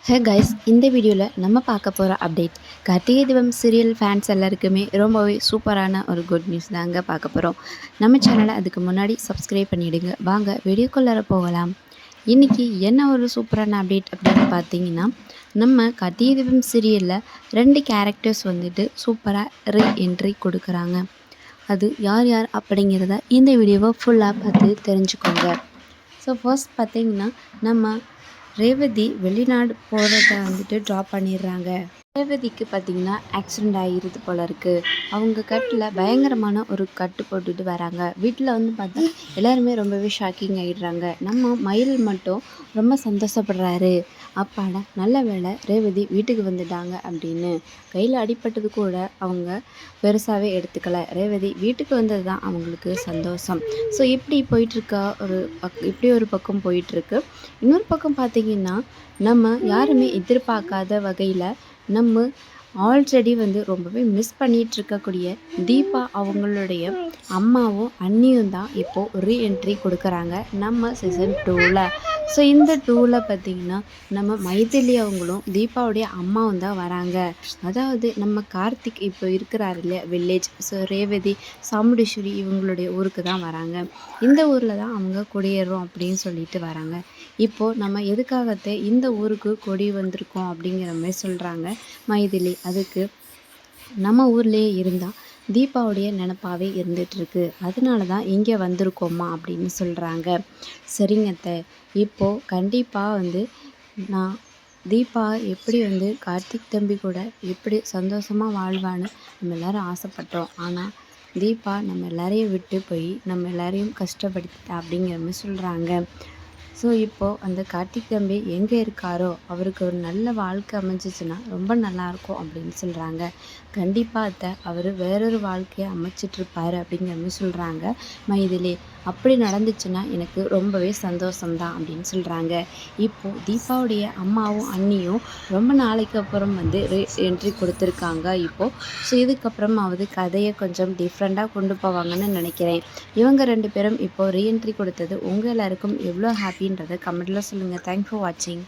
Hey guys, இந்த வீடியோவில் நம்ம பார்க்க போகிற update Karthigai Deepam serial fans எல்லாருக்குமே ரொம்பவே சூப்பரான ஒரு குட் நியூஸ் தாங்க பார்க்க போகிறோம். நம்ம சேனலை அதுக்கு முன்னாடி சப்ஸ்கிரைப் பண்ணிவிடுங்க. வாங்க வீடியோக்குள்ளார போகலாம். இன்றைக்கி என்ன ஒரு சூப்பரான அப்டேட் அப்படின்னு பார்த்தீங்கன்னா, நம்ம கார்த்திகை தீபம் சீரியலில் 2 கேரக்டர்ஸ் வந்துட்டு சூப்பராக ரீஎன்ட்ரி கொடுக்குறாங்க. அது யார் யார் அப்படிங்கிறத இந்த வீடியோவை ஃபுல்லாக பார்த்து தெரிஞ்சுக்கோங்க. ஸோ ஃபர்ஸ்ட் பார்த்திங்கன்னா, நம்ம ரேவதி வெளிநாடு போகிறத வந்துட்டு ட்ராப் பண்ணிடுறாங்க. ரேவதிக்கு பார்த்திங்கன்னா ஆக்சிடெண்ட் ஆகிருது போல இருக்குது. அவங்க கட்டில் பயங்கரமான ஒரு கட்டு போட்டுட்டு வராங்க. வீட்டில் வந்து பார்த்தா எல்லாருமே ரொம்பவே ஷாக்கிங் ஆகிடுறாங்க. நம்ம மயில் மட்டும் ரொம்ப சந்தோஷப்படுறாரு. அப்பாடா நல்ல வேளை ரேவதி வீட்டுக்கு வந்துட்டாங்க அப்படின்னு. கையில் அடிப்பட்டது கூட அவங்க பெருசாகவே எடுத்துக்கல. ரேவதி வீட்டுக்கு வந்தது தான் அவங்களுக்கு சந்தோஷம். ஸோ இப்படி போயிட்டுருக்கா இப்படி ஒரு பக்கம் போயிட்டுருக்கு. இன்னொரு பக்கம் பார்த்திங்கன்னா, நம்ம யாருமே எதிர்பார்க்காத வகையில் நம்ம ஆல்ரெடி வந்து ரொம்பவே மிஸ் பண்ணிகிட்டு இருக்கக்கூடிய தீபா அவங்களுடைய அம்மாவும் அண்ணியும் தான் இப்போது ரீஎன்ட்ரி கொடுக்குறாங்க நம்ம சீசன் 2ல். ஸோ இந்த 2ல் பார்த்திங்கன்னா, நம்ம மைதிலி அவங்களும் தீபாவுடைய அம்மாவும் தான் வராங்க. அதாவது நம்ம கார்த்திக் இப்போ இருக்கிறாரு இல்லையா வில்லேஜ், ஸோ ரேவதி சாமுண்டீஸ்வரி இவங்களுடைய ஊருக்கு தான் வராங்க. இந்த ஊரில் தான் அவங்க குடியேறோம் அப்படின்னு சொல்லிட்டு வராங்க. இப்போது நம்ம எதுக்காகத்த இந்த ஊருக்கு கொடி வந்திருக்கோம் அப்படிங்கிற மாதிரி சொல்கிறாங்க மைதிலி. அதுக்கு நம்ம ஊர்லேயே இருந்தால் தீபாவுடைய நினப்பாகவே இருந்துகிட்ருக்கு, அதனால தான் இங்கே வந்திருக்கோம்மா அப்படின்னு சொல்கிறாங்க. சரிங்கத்த, இப்போது கண்டிப்பாக வந்து நான் தீபா எப்படி வந்து கார்த்திக் தம்பி கூட எப்படி சந்தோஷமாக வாழ்வான்னு நம்ம எல்லோரும் ஆசைப்பட்டோம். ஆனால் தீபா நம்ம எல்லாரையும் விட்டு போய் நம்ம எல்லாரையும் கஷ்டப்படுத்திட்டா அப்படிங்கிற மாதிரி சொல்கிறாங்க. ஸோ இப்போது அந்த கார்த்திக் தம்பி எங்கே இருக்காரோ அவருக்கு ஒரு நல்ல வாழ்க்கை அமைஞ்சிச்சுன்னா ரொம்ப நல்லாயிருக்கும் அப்படின்னு சொல்கிறாங்க. கண்டிப்பாக அத்தை அவர் வேறொரு வாழ்க்கையை அமைச்சிட்ருப்பார் அப்படிங்கிற மாதிரி சொல்கிறாங்க மைதிலி. அப்படி நடந்துச்சுன்னா எனக்கு ரொம்பவே சந்தோஷம்தான் அப்படின்னு சொல்கிறாங்க. இப்போது தீபாவுடைய அம்மாவும் அண்ணியும் ரொம்ப நாளைக்கு அப்புறம் வந்து என்ட்ரி கொடுத்துருக்காங்க இப்போது. ஸோ இதுக்கப்புறமாவது கதையை கொஞ்சம் டிஃப்ரெண்ட்டாக கொண்டு போவாங்கன்னு நினைக்கிறேன். இவங்க 2 பேரும் இப்போது ரீஎன்ட்ரி கொடுத்தது உங்கள் எல்லாருக்கும் எவ்வளோ ஹாப்பின்றதை கமெண்ட்டில் சொல்லுங்கள். தேங்க்ஸ் ஃபார் வாட்சிங்.